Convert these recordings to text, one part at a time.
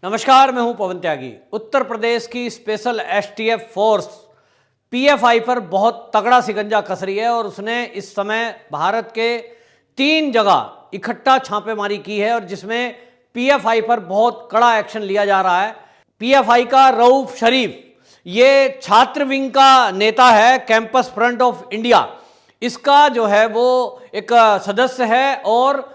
नमस्कार, मैं हूं पवन त्यागी। उत्तर प्रदेश की स्पेशल एसटीएफ फोर्स पीएफआई पर बहुत तगड़ा शिकंजा कस रही है और उसने इस समय भारत के 3 जगह इकट्ठा छापेमारी की है और जिसमें पीएफआई पर बहुत कड़ा एक्शन लिया जा रहा है। पीएफआई का रऊफ शरीफ ये छात्र विंग का नेता है, कैंपस फ्रंट ऑफ इंडिया इसका जो है वो एक सदस्य है और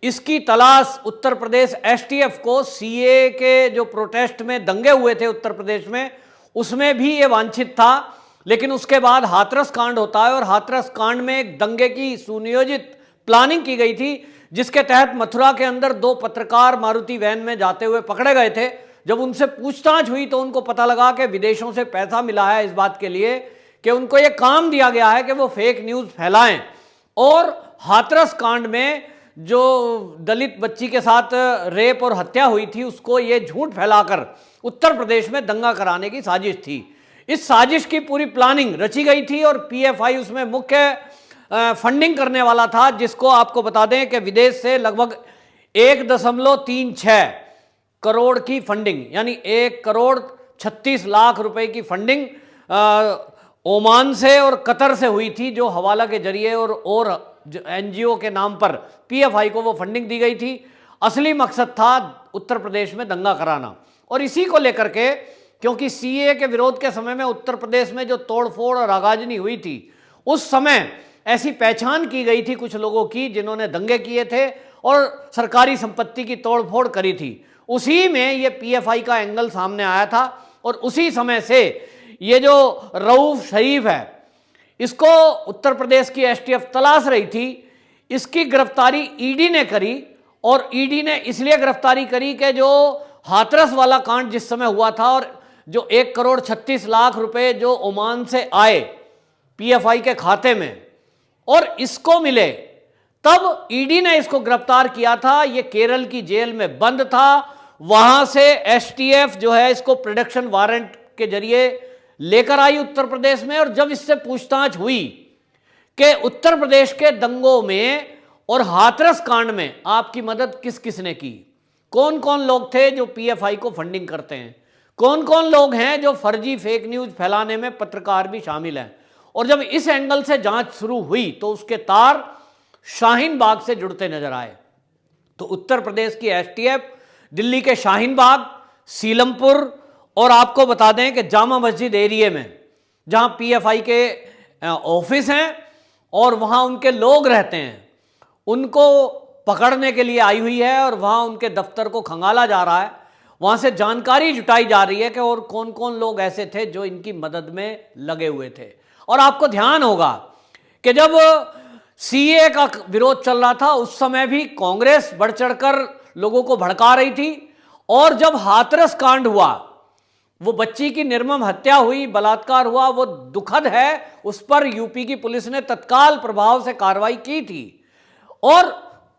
इसकी तलाश उत्तर प्रदेश एसटीएफ को सीए के जो प्रोटेस्ट में दंगे हुए थे उत्तर प्रदेश में उसमें भी ये वांछित था, लेकिन उसके बाद हाथरस कांड होता है और हाथरस कांड में एक दंगे की सुनियोजित प्लानिंग की गई थी जिसके तहत मथुरा के अंदर 2 पत्रकार मारुति वैन में जाते हुए पकड़े गए थे। जब उनसे पूछताछ हुई तो उनको पता लगा कि विदेशों से पैसा मिला है इस बात के लिए कि उनको ये काम दिया गया है कि वो फेक न्यूज़ फैलाएं और हाथरस कांड में जो दलित बच्ची के साथ रेप और हत्या हुई थी उसको ये झूठ फैलाकर उत्तर प्रदेश में दंगा कराने की साजिश थी। इस साजिश की पूरी प्लानिंग रची गई थी और पीएफआई उसमें मुख्य फंडिंग करने वाला था, जिसको आपको बता दें कि विदेश से लगभग 1.36 करोड़ की फंडिंग यानी 1,36,00,000 रुपए की फंडिंग ओमान से और कतर से हुई थी, जो हवाला के जरिए और एनजीओ के नाम पर पीएफआई को वो फंडिंग दी गई थी। असली मकसद था उत्तर प्रदेश में दंगा कराना और इसी को लेकर के क्योंकि सीए के विरोध के समय में उत्तर प्रदेश में जो तोड़फोड़ और आगाजनी हुई थी उस समय ऐसी पहचान की गई थी कुछ लोगों की जिन्होंने दंगे किए थे और सरकारी संपत्ति की तोड़फोड़ करी थी। उसी में ये पीएफआई का एंगल सामने आया था और उसी समय से ये जो रऊफ शरीफ है इसको उत्तर प्रदेश की एसटीएफ तलाश रही थी। इसकी गिरफ्तारी ईडी ने करी और ईडी ने इसलिए गिरफ्तारी करी कि जो हाथरस वाला कांड जिस समय हुआ था और जो 1,36,00,000 रुपए जो ओमान से आए पीएफआई के खाते में और इसको मिले, तब ईडी ने इसको गिरफ्तार किया था। ये केरल की जेल में बंद था, वहां से एसटीएफ जो है इसको प्रोडक्शन वारंट के जरिए लेकर आई उत्तर प्रदेश में और जब इससे पूछताछ हुई कि उत्तर प्रदेश के दंगों में और हाथरस कांड में आपकी मदद किस किस ने की, कौन कौन लोग थे जो पीएफआई को फंडिंग करते हैं, कौन कौन लोग हैं जो फर्जी फेक न्यूज़ फैलाने में पत्रकार भी शामिल हैं, और जब इस एंगल से जांच शुरू हुई तो उसके तार शाहीन बाग से जुड़ते नजर आए। तो उत्तर प्रदेश की एसटीएफ दिल्ली के शाहीन बाग, सीलमपुर और आपको बता दें कि जामा मस्जिद एरिया में जहां पीएफआई के ऑफिस हैं और वहां उनके लोग रहते हैं उनको पकड़ने के लिए आई हुई है और वहां उनके दफ्तर को खंगाला जा रहा है। वहां से जानकारी जुटाई जा रही है कि और कौन कौन लोग ऐसे थे जो इनकी मदद में लगे हुए थे। और आपको ध्यान होगा कि जब सीए का विरोध चल रहा था उस समय भी कांग्रेस बढ़ चढ़कर लोगों को भड़का रही थी और जब हाथरस कांड हुआ, वो बच्ची की निर्मम हत्या हुई, बलात्कार हुआ, वो दुखद है, उस पर यूपी की पुलिस ने तत्काल प्रभाव से कार्रवाई की थी और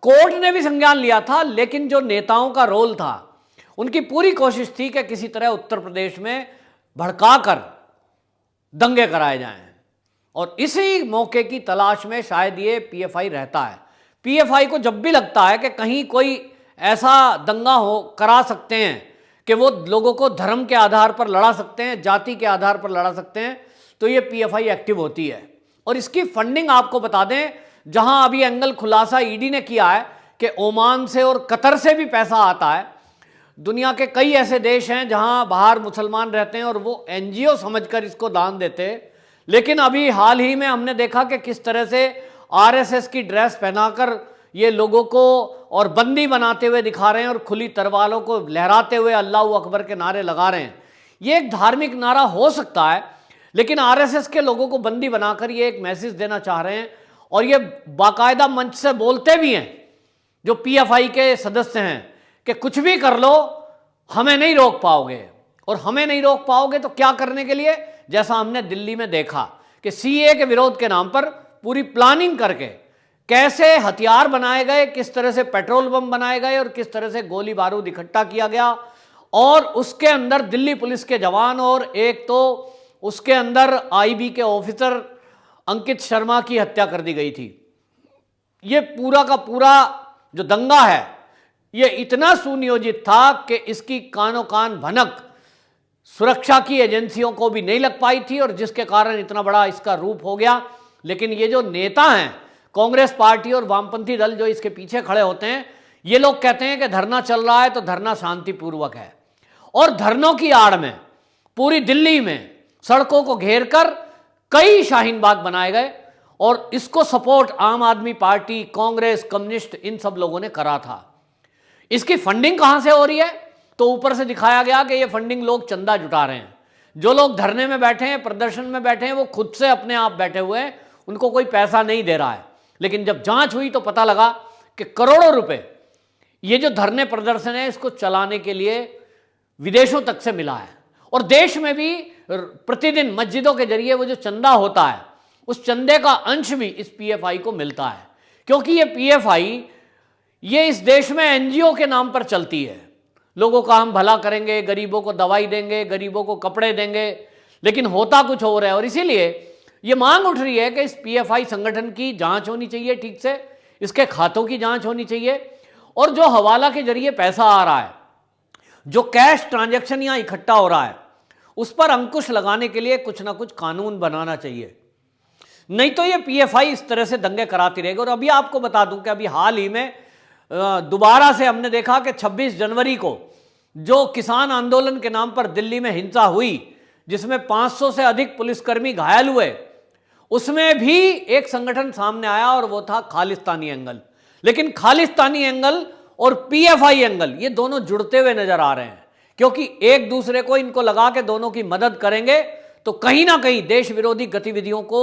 कोर्ट ने भी संज्ञान लिया था। लेकिन जो नेताओं का रोल था उनकी पूरी कोशिश थी कि किसी तरह उत्तर प्रदेश में भड़काकर दंगे कराए जाएं और इसी मौके की तलाश में शायद ये पीएफआई रहता है। पीएफआई को जब भी लगता है कि कहीं कोई ऐसा दंगा हो करा सकते हैं कि वो लोगों को धर्म के आधार पर लड़ा सकते हैं, जाति के आधार पर लड़ा सकते हैं, तो ये पीएफआई एक्टिव होती है। और इसकी फंडिंग आपको बता दें, जहां अभी एंगल खुलासा ईडी ने किया है कि ओमान से और कतर से भी पैसा आता है। दुनिया के कई ऐसे देश हैं जहां बाहर मुसलमान रहते हैं और वो एनजीओ समझकर इसको दान देते हैं, लेकिन अभी हाल ही में हमने देखा कि किस तरह से आरएसएस की ड्रेस पहनाकर ये लोगों को और बंदी बनाते हुए दिखा रहे हैं और खुली तरवारों को लहराते हुए अल्लाह अकबर के नारे लगा रहे हैं। ये एक धार्मिक नारा हो सकता है, लेकिन आरएसएस के लोगों को बंदी बनाकर ये एक मैसेज देना चाह रहे हैं और ये बाकायदा मंच से बोलते भी हैं जो पीएफआई के सदस्य हैं कि कुछ भी कर लो हमें नहीं रोक पाओगे, और हमें नहीं रोक पाओगे तो क्या करने के लिए, जैसा हमने दिल्ली में देखा कि सीए के विरोध के नाम पर पूरी प्लानिंग करके कैसे हथियार बनाए गए, किस तरह से पेट्रोल बम बनाए गए और किस तरह से गोली बारूद इकट्ठा किया गया और उसके अंदर दिल्ली पुलिस के जवान और एक तो उसके अंदर आईबी के ऑफिसर अंकित शर्मा की हत्या कर दी गई थी। ये पूरा का पूरा जो दंगा है ये इतना सुनियोजित था कि इसकी कानो कान भनक सुरक्षा की एजेंसियों को भी नहीं लग पाई थी और जिसके कारण इतना बड़ा इसका रूप हो गया। लेकिन ये जो नेता हैं कांग्रेस पार्टी और वामपंथी दल जो इसके पीछे खड़े होते हैं, ये लोग कहते हैं कि धरना चल रहा है तो धरना शांतिपूर्वक है, और धरनों की आड़ में पूरी दिल्ली में सड़कों को घेरकर कई शाहीन बाग बनाए गए और इसको सपोर्ट आम आदमी पार्टी, कांग्रेस, कम्युनिस्ट, इन सब लोगों ने करा था। इसकी फंडिंग कहां से हो रही है? तो ऊपर से दिखाया गया कि ये फंडिंग लोग चंदा जुटा रहे हैं। जो लोग धरने में बैठे हैं, प्रदर्शन में बैठे हैं, वो खुद से अपने आप बैठे हुए हैं, उनको कोई पैसा नहीं दे रहा है। लेकिन जब जांच हुई तो पता लगा कि करोड़ों रुपए ये जो धरने प्रदर्शन है इसको चलाने के लिए विदेशों तक से मिला है। और देश में भी प्रतिदिन मस्जिदों के जरिए वो जो चंदा होता है उस चंदे का अंश भी इस पीएफआई को मिलता है, क्योंकि ये पीएफआई ये इस देश में एनजीओ के नाम पर चलती है। लोगों का हम भला करेंगे, गरीबों को दवाई देंगे, गरीबों को कपड़े देंगे, लेकिन होता कुछ और है। और इसीलिए ये मांग उठ रही है कि इस पीएफआई संगठन की जांच होनी चाहिए, ठीक से इसके खातों की जांच होनी चाहिए, और जो हवाला के जरिए पैसा आ रहा है, जो कैश ट्रांजैक्शन यहां इकट्ठा हो रहा है, उस पर अंकुश लगाने के लिए कुछ ना कुछ कानून बनाना चाहिए। नहीं तो ये पीएफआई इस तरह से दंगे कराती रहेगी। और अभी आपको बता दूं कि अभी हाल ही में दोबारा से हमने देखा कि 26 जनवरी को जो किसान आंदोलन के नाम पर दिल्ली में हिंसा हुई, जिसमें 500 से अधिक पुलिसकर्मी घायल हुए, उसमें भी एक संगठन सामने आया और वो था खालिस्तानी एंगल। लेकिन खालिस्तानी एंगल और पीएफआई एंगल ये दोनों जुड़ते हुए नजर आ रहे हैं, क्योंकि एक दूसरे को इनको लगा के दोनों की मदद करेंगे तो कहीं ना कहीं देश विरोधी गतिविधियों को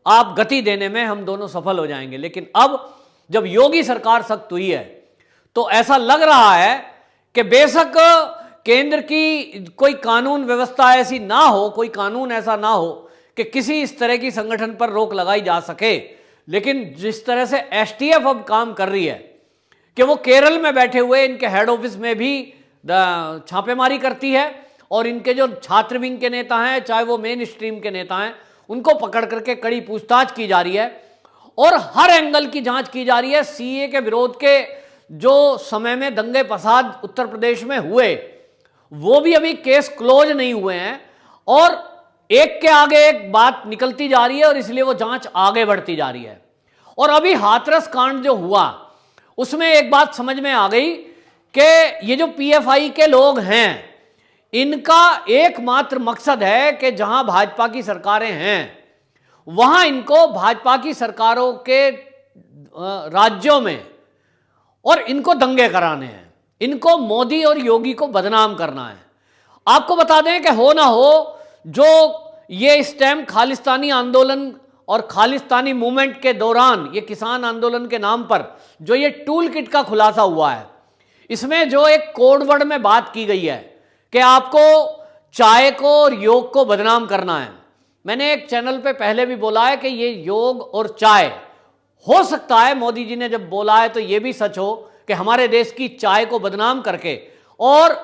आप गति देने में हम दोनों सफल हो जाएंगे। लेकिन अब जब योगी सरकार सख्त हुई है तो ऐसा लग रहा है कि बेशक केंद्र की कोई कानून व्यवस्था ऐसी ना हो, कोई कानून ऐसा ना हो कि किसी इस तरह की संगठन पर रोक लगाई जा सके, लेकिन जिस तरह से एसटीएफ अब काम कर रही है कि वो केरल में बैठे हुए इनके हेड ऑफिस में भी छापेमारी करती है और इनके जो छात्र विंग के नेता हैं, चाहे वो मेन स्ट्रीम के नेता हैं, उनको पकड़ करके कड़ी पूछताछ की जा रही है और हर एंगल की जांच की जा रही है। सीए के विरोध के जो समय में दंगे फसाद उत्तर प्रदेश में हुए वो भी अभी केस क्लोज नहीं हुए हैं और एक के आगे एक बात निकलती जा रही है और इसलिए वो जांच आगे बढ़ती जा रही है। और अभी हाथरस कांड जो हुआ उसमें एक बात समझ में आ गई कि ये जो पीएफआई के लोग हैं इनका एकमात्र मकसद है कि जहां भाजपा की सरकारें हैं वहां इनको भाजपा की सरकारों के राज्यों में और इनको दंगे कराने हैं, इनको मोदी और योगी को बदनाम करना है। आपको बता दें कि हो ना हो जो ये इस टाइम खालिस्तानी आंदोलन और खालिस्तानी मूवमेंट के दौरान ये किसान आंदोलन के नाम पर जो ये टूल किट का खुलासा हुआ है, इसमें जो एक कोड वर्ड में बात की गई है कि आपको चाय को और योग को बदनाम करना है। मैंने एक चैनल पे पहले भी बोला है कि ये योग और चाय हो सकता है मोदी जी ने जब बोला है तो ये भी सच हो कि हमारे देश की चाय को बदनाम करके और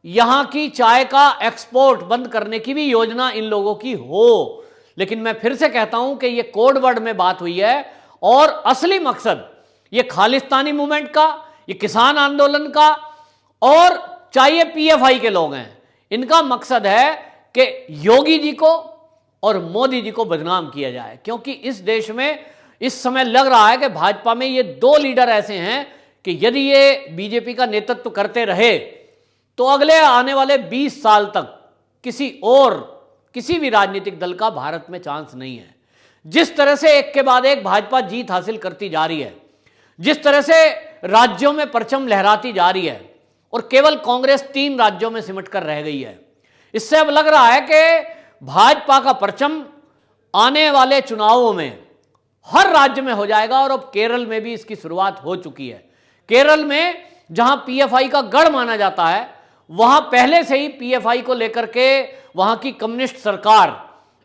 यहां की चाय का एक्सपोर्ट बंद करने की भी योजना इन लोगों की हो। लेकिन मैं फिर से कहता हूं कि ये कोड वर्ड में बात हुई है और असली मकसद ये खालिस्तानी मूवमेंट का, ये किसान आंदोलन का और चाहे पीएफआई के लोग हैं, इनका मकसद है कि योगी जी को और मोदी जी को बदनाम किया जाए। क्योंकि इस देश में इस समय लग रहा है कि भाजपा में ये दो लीडर ऐसे हैं कि यदि ये बीजेपी का नेतृत्व करते रहे तो अगले आने वाले 20 साल तक किसी भी राजनीतिक दल का भारत में चांस नहीं है। जिस तरह से एक के बाद एक भाजपा जीत हासिल करती जा रही है, जिस तरह से राज्यों में परचम लहराती जा रही है और केवल कांग्रेस 3 राज्यों में सिमट कर रह गई है, इससे अब लग रहा है कि भाजपा का परचम आने वाले चुनावों में हर राज्य में हो जाएगा। और अब केरल में भी इसकी शुरुआत हो चुकी है। केरल में जहां पीएफआई का गढ़ माना जाता है वहां पहले से ही पीएफआई को लेकर के वहां की कम्युनिस्ट सरकार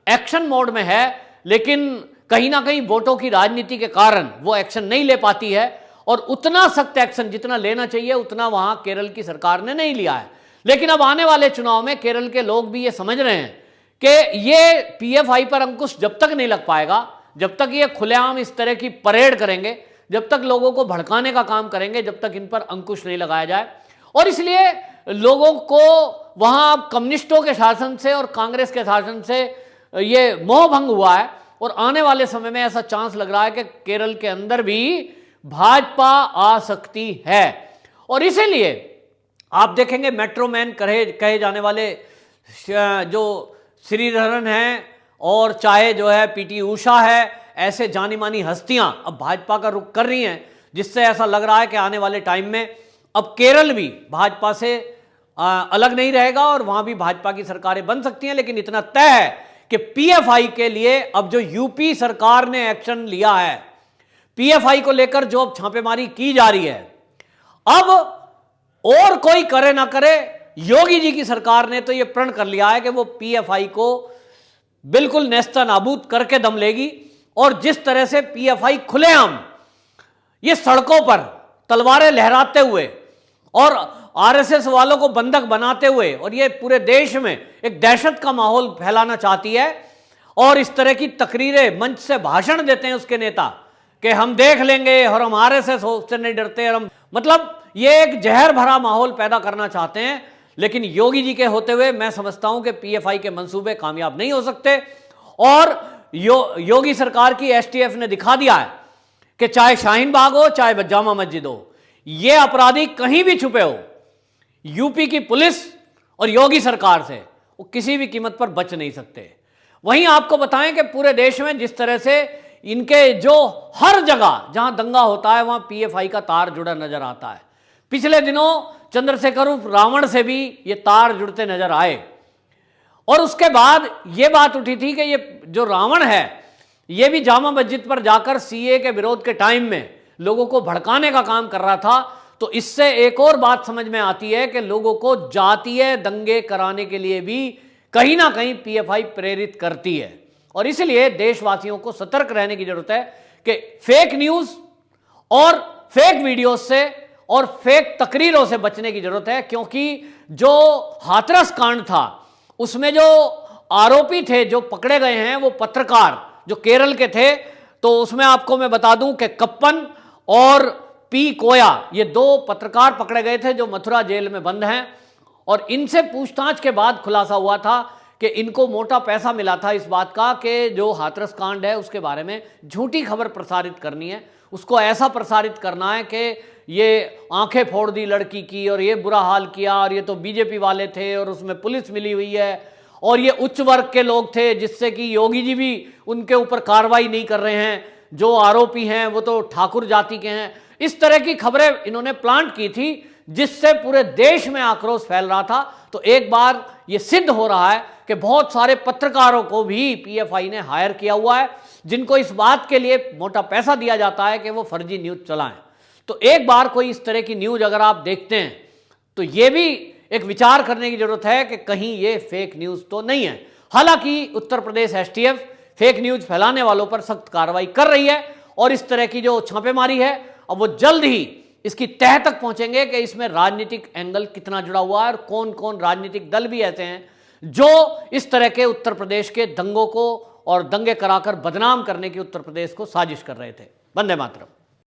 एक्शन मोड में है, लेकिन कहीं ना कहीं वोटों की राजनीति के कारण वो एक्शन नहीं ले पाती है और उतना सख्त एक्शन जितना लेना चाहिए उतना वहां केरल की सरकार ने नहीं लिया है। लेकिन अब आने वाले चुनाव में केरल के लोग भी ये समझ रहे हैं कि ये पीएफआई पर अंकुश जब तक नहीं लग पाएगा, जब तक ये खुलेआम इस तरह की परेड करेंगे, जब तक लोगों को भड़काने का काम करेंगे, जब तक इन पर अंकुश नहीं लगाया जाए। और इसलिए लोगों को वहां अब कम्युनिस्टों के शासन से और कांग्रेस के शासन से ये मोह भंग हुआ है, और आने वाले समय में ऐसा चांस लग रहा है कि केरल के अंदर भी भाजपा आ सकती है। और इसीलिए आप देखेंगे मेट्रो मैन कहे जाने वाले जो श्रीधरन हैं, और चाहे जो है पीटी उषा है, ऐसे जानी मानी हस्तियां अब भाजपा का रुख कर रही हैं, जिससे ऐसा लग रहा है कि आने वाले टाइम में अब केरल भी भाजपा से अलग नहीं रहेगा और वहां भी भाजपा की सरकारें बन सकती हैं। लेकिन इतना तय है कि पीएफआई के लिए अब जो यूपी सरकार ने एक्शन लिया है, पीएफआई को लेकर जो अब छापेमारी की जा रही है, अब और कोई करे ना करे, योगी जी की सरकार ने तो यह प्रण कर लिया है कि वो पीएफआई को बिल्कुल नेस्ता नाबूद करके दम लेगी। और जिस तरह से पीएफआई खुलेआम ये सड़कों पर तलवारें लहराते हुए और आरएसएस वालों को बंधक बनाते हुए और ये पूरे देश में एक दहशत का माहौल फैलाना चाहती है, और इस तरह की तकरीरें मंच से भाषण देते हैं उसके नेता कि हम देख लेंगे और हम आरएसएस से नहीं डरते, और हम मतलब ये एक जहर भरा माहौल पैदा करना चाहते हैं। लेकिन योगी जी के होते हुए मैं समझता हूं कि पीएफआई के मंसूबे कामयाब नहीं हो सकते। और योगी सरकार की एसटीएफ ने दिखा दिया है कि चाहे शाहीन बाग हो, चाहे जामा मस्जिद हो, ये अपराधी कहीं भी छुपे हो, यूपी की पुलिस और योगी सरकार से वो किसी भी कीमत पर बच नहीं सकते। वहीं आपको बताएं कि पूरे देश में जिस तरह से इनके जो हर जगह जहां दंगा होता है वहां पीएफआई का तार जुड़ा नजर आता है। पिछले दिनों चंद्रशेखर उर्फ रावण से भी ये तार जुड़ते नजर आए, और उसके बाद ये बात उठी थी कि ये जो रावण है ये भी जामा मस्जिद पर जाकर सीए के विरोध के टाइम में लोगों को भड़काने का काम कर रहा था। तो इससे एक और बात समझ में आती है कि लोगों को जातीय दंगे कराने के लिए भी कहीं ना कहीं पीएफआई प्रेरित करती है। और इसलिए देशवासियों को सतर्क रहने की जरूरत है कि फेक न्यूज और फेक वीडियो से और फेक तकरीरों से बचने की जरूरत है, क्योंकि जो हाथरस कांड था उसमें जो आरोपी थे जो पकड़े गए हैं वो पत्रकार जो केरल के थे। तो उसमें आपको मैं बता दूं कि कप्पन और पी कोया ये दो पत्रकार पकड़े गए थे जो मथुरा जेल में बंद हैं, और इनसे पूछताछ के बाद खुलासा हुआ था कि इनको मोटा पैसा मिला था इस बात का कि जो हाथरस कांड है उसके बारे में झूठी खबर प्रसारित करनी है, उसको ऐसा प्रसारित करना है कि ये आंखें फोड़ दी लड़की की और ये बुरा हाल किया और ये तो बीजेपी वाले थे और उसमें पुलिस मिली हुई है और ये उच्च वर्ग के लोग थे, जिससे कि योगी जी भी उनके ऊपर कार्रवाई नहीं कर रहे हैं, जो आरोपी हैं वो तो ठाकुर जाति के हैं। इस तरह की खबरें इन्होंने प्लांट की थी जिससे पूरे देश में आक्रोश फैल रहा था। तो एक बार ये सिद्ध हो रहा है कि बहुत सारे पत्रकारों को भी पीएफआई ने हायर किया हुआ है, जिनको इस बात के लिए मोटा पैसा दिया जाता है कि वो फर्जी न्यूज चलाएं। तो एक बार कोई इस तरह की न्यूज अगर आप देखते हैं तो ये भी एक विचार करने की जरूरत है कि कहीं ये फेक न्यूज तो नहीं है। हालांकि Uttar Pradesh STF fake news फैलाने वालों पर सख्त कार्रवाई कर रही है, और इस तरह की जो छापेमारी है अब वो जल्द ही इसकी तह तक पहुंचेंगे कि इसमें राजनीतिक एंगल कितना जुड़ा हुआ है और कौन कौन राजनीतिक दल भी ऐसे हैं जो इस तरह के उत्तर प्रदेश के दंगों को और दंगे कराकर बदनाम करने की उत्तर प्रदेश को साजिश कर रहे थे। वंदे मातरम।